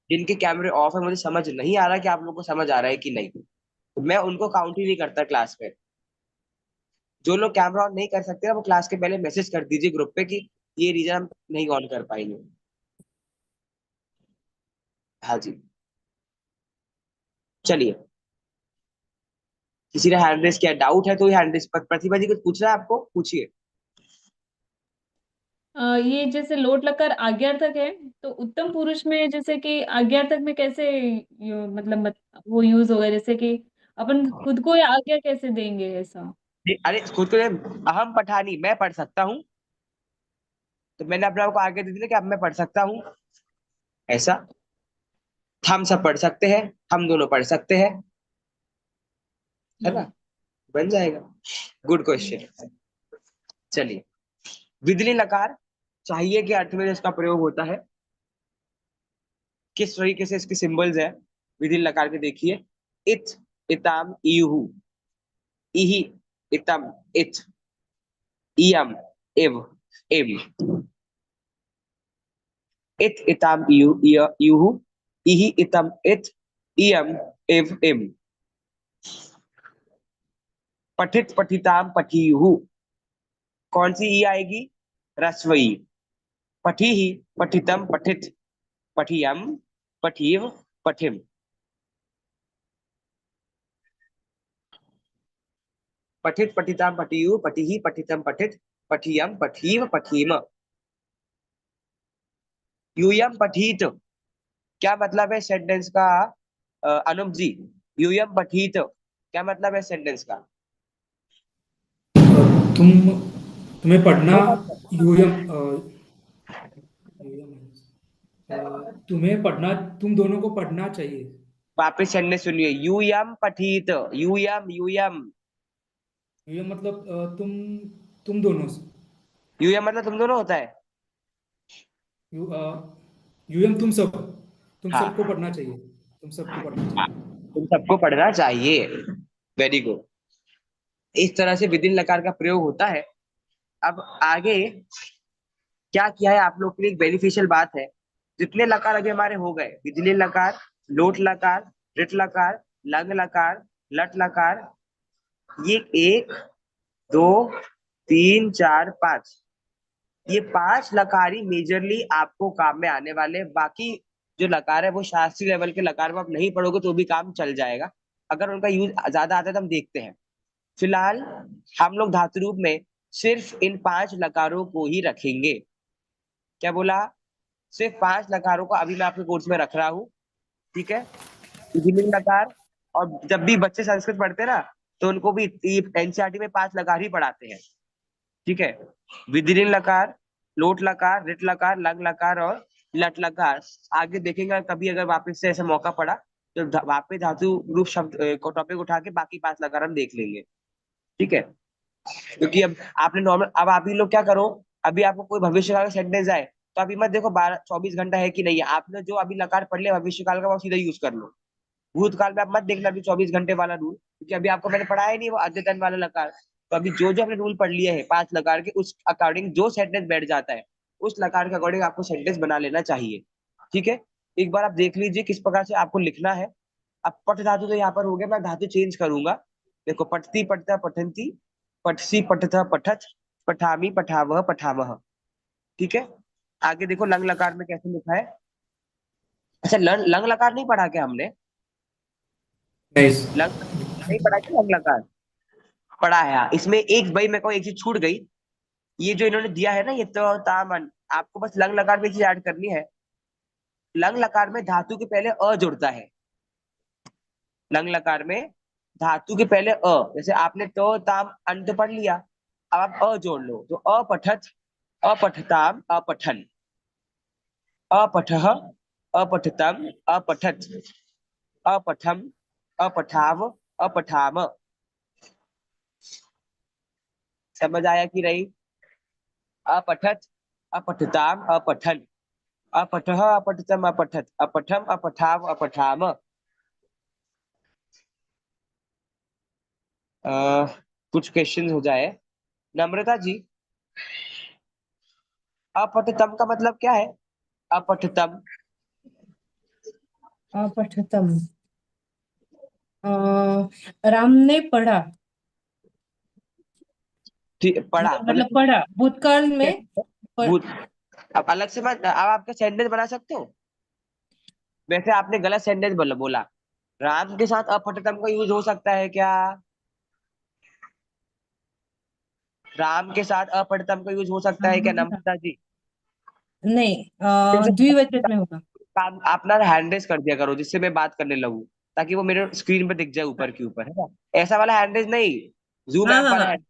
जिनके कैमरे ऑफ है, मुझे समझ नहीं आ रहा कि आप लोगों को समझ आ रहा है कि नहीं, तो मैं उनको काउंट ही नहीं करता क्लास में। जो लोग कैमरा ऑन नहीं कर सकते ना वो क्लास के पहले मैसेज कर दीजिए ग्रुप पे कि ये रीजन हम नहीं ऑन कर पाएंगे। हाँ जी। चलिए, किसी ने हैंड रेस किया, डाउट है तो हैंड रेस, प्रतिभा जी कुछ पूछना है आपको, पूछिए। ये जैसे लोट लकार आज्ञार्थक है, तो उत्तम पुरुष में जैसे कि आज्ञार्थक में कैसे वो यूज होगा, जैसे कि अपन खुद को आज्ञा कैसे देंगे ऐसा। अरे खुद को अहम पठानी, मैं पढ़ सकता हूँ, तो मैंने अपने आप को आगे दे दिया कि अब मैं पढ़ सकता हूँ, ऐसा। हम सब पढ़ सकते हैं, हम दोनों पढ़ सकते हैं, है ना, बन जाएगा। Good question. चलिए, विधि लकार चाहिए के अर्थ में इसका प्रयोग होता है, किस तरीके से इसके सिंबल्स है विधि लकार के देखिए। इत, इताम, इयुहु, इहि, इतम, इत, इयम, इव, इम। इत, इताम, इयुहु, इहि, इतम, इत, इयम, इव, इम। पठित, पठिताम, पठियुहु, कौन सी ई आएगी? ह्रस्व ई। पठी ही, पठितम, पठित, पठियम, पठीव, पठिम। पठित, पठिताम, पठियु, पठिहि, पठितम, पठित, पठियम, पठीव, पठीम। यूयम पठित, क्या मतलब है सेंटेंस का? अनुप जी, यूयम पठित क्या मतलब है सेंटेंस का? तुम तुम्हें पढ़ना, दो बार कर। यूयम तुम्हें पढ़ना, तुम दोनों को पढ़ना चाहिए। वापिस सेंटेंस सुनिए, यूयम पठित, यूयम, यूयम। यूयम मतलब तुम दोनों से। यूयम मतलब तुम दोनों होता है। यू यूयम तुम हाँ सबको पढ़ना चाहिए, तुम सबको पढ़ना हाँ, चाहिए। तुम सबको पढ़ना चाहिए, वेरी गुड। इस तरह से विधिन लकार का प्रयोग होता है। अब आगे क्या किया है आप लोग के लिए, एक बेनिफिशियल बात है। जितने लकार अभी हमारे हो गए, विधिलिंग लकार, लोट लकार, ऋट लकार, लंग लकार, लट लकार, ये एक, दो, तीन, चार, पांच, ये पांच लकारी मेजरली आपको काम में आने वाले। बाकी जो लकार है वो शास्त्रीय लेवल के लकार में आप नहीं पढ़ोगे तो भी काम चल जाएगा, अगर उनका यूज ज्यादा आता है तो हम देखते हैं। फिलहाल हम लोग धातु रूप में सिर्फ इन पांच लकारों को ही रखेंगे। क्या बोला? सिर्फ पांच लकारों को अभी मैं आपके कोर्स में रख रहा हूँ, ठीक है। विभिन्न लकार, और जब भी बच्चे संस्कृत पढ़ते हैं ना तो उनको भी एनसीईआरटी में पांच लकार ही पढ़ाते हैं, ठीक है। विधिलिंग लकार, लोट लकार, ऋट लकार, लंग लकार और लट लकार। आगे देखेंगे कभी अगर वापस से ऐसा मौका पड़ा तो वापस धातु रूप शब्द को टॉपिक उठा के बाकी पांच लकार हम देख लेंगे, ठीक है। क्योंकि अब आपने नॉर्मल, अब आप ही लोग क्या करो, अभी आपको कोई भविष्य काल का सेंटेंस आए तो अभी मत देखो 12-24 घंटा है कि नहीं है, आपने जो अभी लकार पढ़ लिया भविष्य काल का वो सीधा यूज कर लो। भूतकाल में आप मत देखना अभी 24 घंटे वाला रूल, क्योंकि अभी आपको मैंने पढ़ाया नहीं वो अद्यतन वाला लकार। तो अभी जो जो हमने रूल पढ़ लिए है पांच लकार के, उस अकॉर्डिंग जो सेंटेंस बैठ जाता है उस लकार के अकॉर्डिंग आपको सेंटेंस बना लेना चाहिए, ठीक है। एक बार आप देख लीजिए किस प्रकार से आपको लिखना है। अब पठ धातु तो यहाँ पर हो गया, मैं धातु चेंज करूंगा। देखो, पठती, पठता, पठंती, पठसी, पठता, पठत, पठामी, पठावह, पठामह, ठीक है। आगे देखो लंग लकार में कैसे लिखा है। अच्छा, लंग लकार नहीं पढ़ा क्या हमने? नहीं। लंग नहीं पढ़ा क्या? लंग लकार पढ़ा है। हाँ, इसमें एक भाई मेरे को एक चीज छूट गई, ये जो इन्होंने दिया है ना ये तो तामन, आपको बस लंग लकार पे चीज ऐड करनी है। लंग लकार में धातु के पहले अ जुड़ता है। लंग लकार में धातु के पहले अ, जैसे आपने तो ताम अंत पढ़ लिया, अब आप अ जोड़ लो तो अपठत, अपठताम, अपठन, अपठः, अपठतम, अपठत, अपठम, अपठाव, अपठाम। समझ आया कि नहीं? अपठत, अपठताम, अपठन, अपठः, अपठतम, अपठत, अपठम, अपठाव, अपठाम। कुछ क्वेश्चन हो जाए। नम्रता जी, अपठतम का मतलब क्या है? अपठतम अपठतम, राम ने पढ़ा, पढ़ा मतलब पढ़ा भूतकाल में भूत। अब अलग से मत, अब आपका सेंटेंस बना सकते हो। वैसे आपने गलत सेंटेंस बोला। राम के साथ अपठतम का यूज हो सकता है क्या? राम के साथ अपठतम का यूज हो सकता है क्या नम्रता जी? नहीं, द्विवचन में होगा। आप ना हैंड रेज कर दिया करो जिससे मैं बात करने लगूं, ताकि वो मेरे स्क्रीन पे दिख जाए ऊपर के ऊपर, है ना? ऐसा वाला हैंड रेज नहीं, जूम हाँ ऐप हाँ वाला हाँ, हैंड।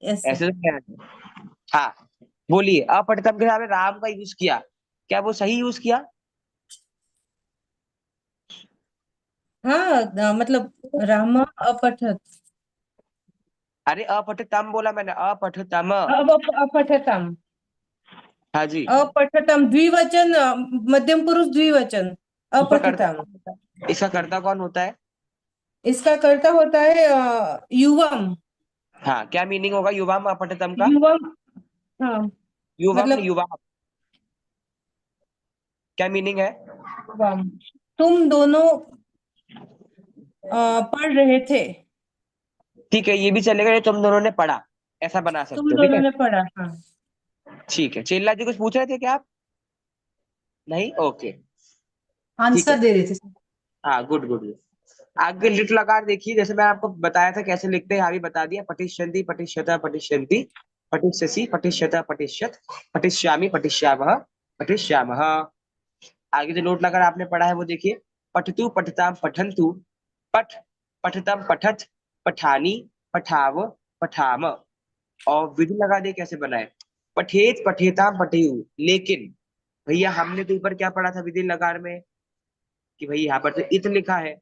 ऐसे। ऐसे तो है। हाँ, बोलिए। अपठतम के साथ में राम का यूज किया, क्या वो सही यूज किया? हाँ, मतलब राम अपठत, अरे अपठतम बोला मैंने, अपठतम। अब अपठतम, हाँ जी। अपठतम द्विवचन, मध्यम पुरुष द्विवचन, इसका कर्ता अपठतम। कौन होता है? इसका कर्ता कौन होता है? इसका कर्ता होता है युवम। हाँ, क्या मीनिंग होगा युवाम अपठतम का? युवम, हाँ, युवम, मतलब युवा, क्या मीनिंग है? युवम, तुम दोनों पढ़ रहे थे, ठीक है, ये भी चलेगा, ये तुम दोनों ने पढ़ा, ऐसा बना तुम सकते हो, ठीक दोनों है। ने पढ़ा, हाँ। ठीक है, चेल्ला जी कुछ पूछ रहे थे क्या आप? नहीं, ओके, ठीक है। आंसर दे रहे थे। हाँ, गुड गुड गुड। आगे लिटिल आकार देखिए, जैसे मैं आपको बताया था कैसे लिखते हैं, यहाँ भी बता दिया। पठिष्यन्ति, पठिष्यता, पठिष्यन्ति, पठिष्यसि, पठिष्यता, पठिष्यत, पठिष्यामि, पठिष्यामः, पठिष्यामः। आगे जो नोट लगाकर आपने पढ़ा है वो देखिए। पठतु, पठताम, पठन्तु, पठ, पठतम, पठत, पठानी, पठाव, पठाम। और विधि लगा दे कैसे बनाए। पठेत, पठेताम, पठेयु। लेकिन भैया हमने तो ऊपर क्या पढ़ा था विधि लगार में, कि भाई यहाँ पर तो इत लिखा है,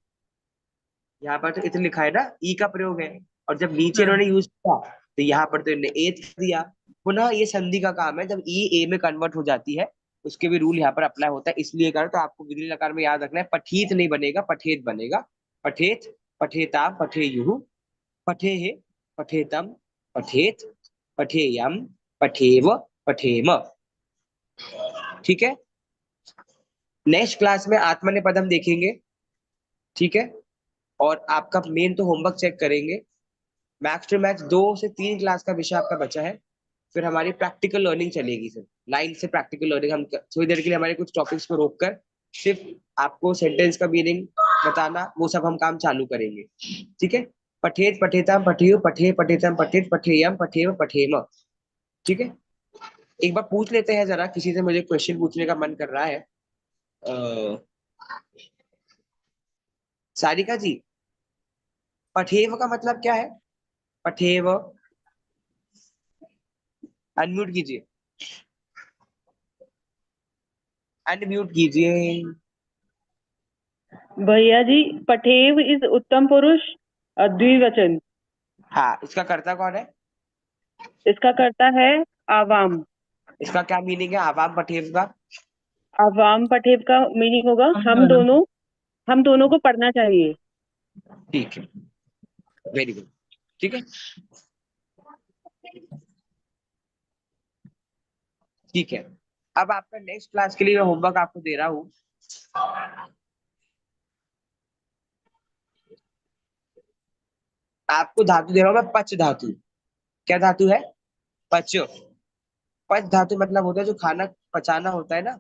यहाँ पर तो इत लिखा है ना, ई का प्रयोग है। और जब नीचे हाँ, इन्होंने यूज किया तो यहाँ पर तो इन्होंने एत दिया। पुनः ये संधि का काम है, जब ई ए में कन्वर्ट हो जाती है उसके भी रूल यहाँ पर अप्लाई होता है, इसलिए कर। तो आपको विधि लकार में याद रखना है, पठीत नहीं बनेगा, पठेत बनेगा। पठेत, पठेता, पठेयु, पठेहे, पठेतम, पठेत, पठेयम, पठेव, पठेम। ठीक है। नेक्स्ट क्लास में आत्मनेपदम देखेंगे, ठीक है। और आपका मेन तो होमवर्क चेक करेंगे। मैक्स टू मैक्स 2 से 3 क्लास का विषय आपका बचा है। फिर हमारी प्रैक्टिकल लर्निंग चलेगी सर, 9 से प्रैक्टिकल लर्निंग। हम थोड़ी देर के लिए हमारे कुछ टॉपिक्स को रोक कर सिर्फ आपको सेंटेंस का मीनिंग बताना, वो सब हम काम चालू करेंगे, ठीक है। पठेत, पठेताम, पठेयु, पठे, पठेतम, पठेत, पठेयम, पठेव, पठेम। ठीक है। एक बार पूछ लेते हैं जरा, किसी से मुझे क्वेश्चन पूछने का मन कर रहा है। सारिका जी, पठेव का मतलब क्या है? पठेव, अनम्यूट कीजिए, अनम्यूट कीजिए। भैया जी, पठेव इज उत्तम पुरुष द्विवचन। हाँ, इसका कर्ता कौन है? इसका कर्ता है आवाम। इसका क्या मीनिंग है आवाम पठेव का? आवाम पठेव का मीनिंग होगा दोनों। हम दोनों को पढ़ना चाहिए। ठीक है, वेरी गुड, ठीक है। ठीक है, अब आपका नेक्स्ट क्लास के लिए मैं होमवर्क आपको दे रहा हूँ। आपको धातु दे रहा हूँ मैं, पच धातु। क्या धातु है? पच। पच धातु मतलब होता है जो खाना पचाना होता है ना,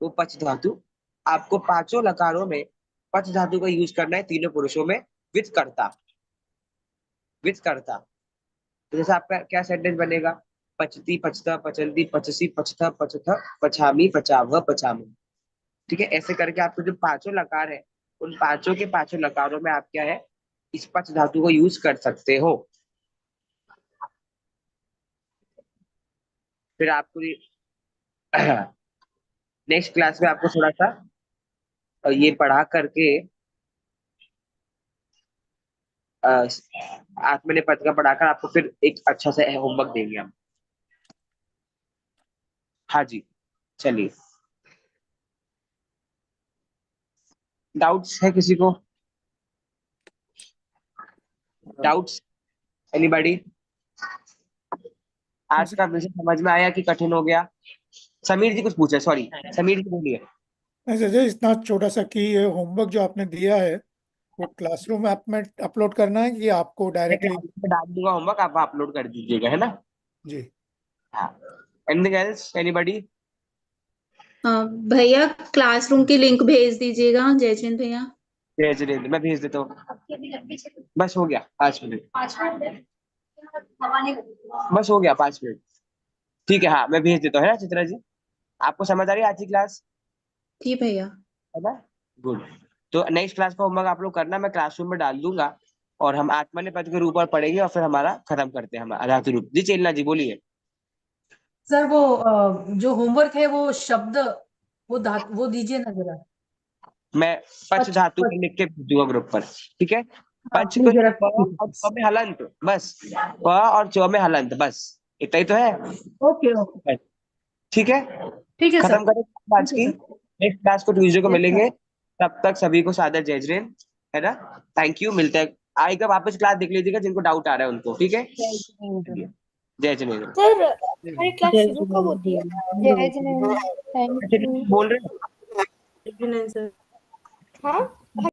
वो पच धातु। आपको पांचों लकारों में पच धातु का यूज करना है, तीनों पुरुषों में, विथ कर्ता, विथ कर्ता। तो जैसे आपका क्या सेंटेंस बनेगा? पचती, पचता, पचंती, पचसी, पचता, पचथ, पछामी, पचाव, पचामी। ठीक है, ऐसे करके आपको जो पांचों लकार है उन पांचों के पांचों लकारों में आप क्या है इस पच धातु को यूज कर सकते हो। फिर आपको नेक्स्ट क्लास में आपको थोड़ा सा ये पढ़ा करके आत्मनेपद का पढ़ाकर आपको फिर एक अच्छा सा होमवर्क देंगे हम। हाँ जी, चलिए, डाउट्स है किसी को? Doubts anybody? आज का विषय समझ में आया कि कठिन हो गया? समीर जी कुछ पूछे, सॉरी समीर जी बोलिए। नहीं इतना छोटा सा कि ये होमवर्क जो आपने दिया है वो क्लासरूम ऐप में अपलोड करना है कि आपको डायरेक्टली? डाल दूंगा होमवर्क, आप अपलोड कर दीजिएगा, है ना? जी हाँ, एनीथिंग एल्स एनीबॉडी? भैया क्लासरूम की लिंक भेज दीजिएगा जयचंद भैया। भेज दे, मैं भेज देता हूँ। बस हो गया 5 मिनट, बस हो गया 5 मिनट। ठीक है, हाँ मैं भेज देता हूँ, है ना चित्रा जी? आपको समझ आ रही है आज की क्लास? जी भैया। है ना, गुड। तो नेक्स्ट क्लास का होमवर्क आप लोग करना, मैं क्लासरूम में डाल दूंगा और हम आत्मनेपद के रूप पर पढ़ेंगे और फिर हमारा खत्म करते हैं हमारा धातु रूप। जी चेलना जी बोलिए। सर वो जो होमवर्क है वो शब्द वो दीजिए ना जरा। मैं पच धातु को लिख के भेज दूंगा ग्रुप पर, ठीक है? पच को और च में हलंत, बस प और च में हलंत, बस इतना ही तो है। ओके ओके, ठीक है, ठीक है खत्म सर। करें आज की। नेक्स्ट क्लास को ट्यूसडे को मिलेंगे, तब तक सभी को सादर जय जैन, है ना? थैंक यू, मिलते हैं। आएगा वापस क्लास देख लीजिएगा जिनको डाउट आ रहा है उनको, ठीक है? जय जिनेंद्र। सर हमारी क्लास शुरू कब होती है? जय जिनेंद्र, थैंक यू। बोल रहे हैं हाँ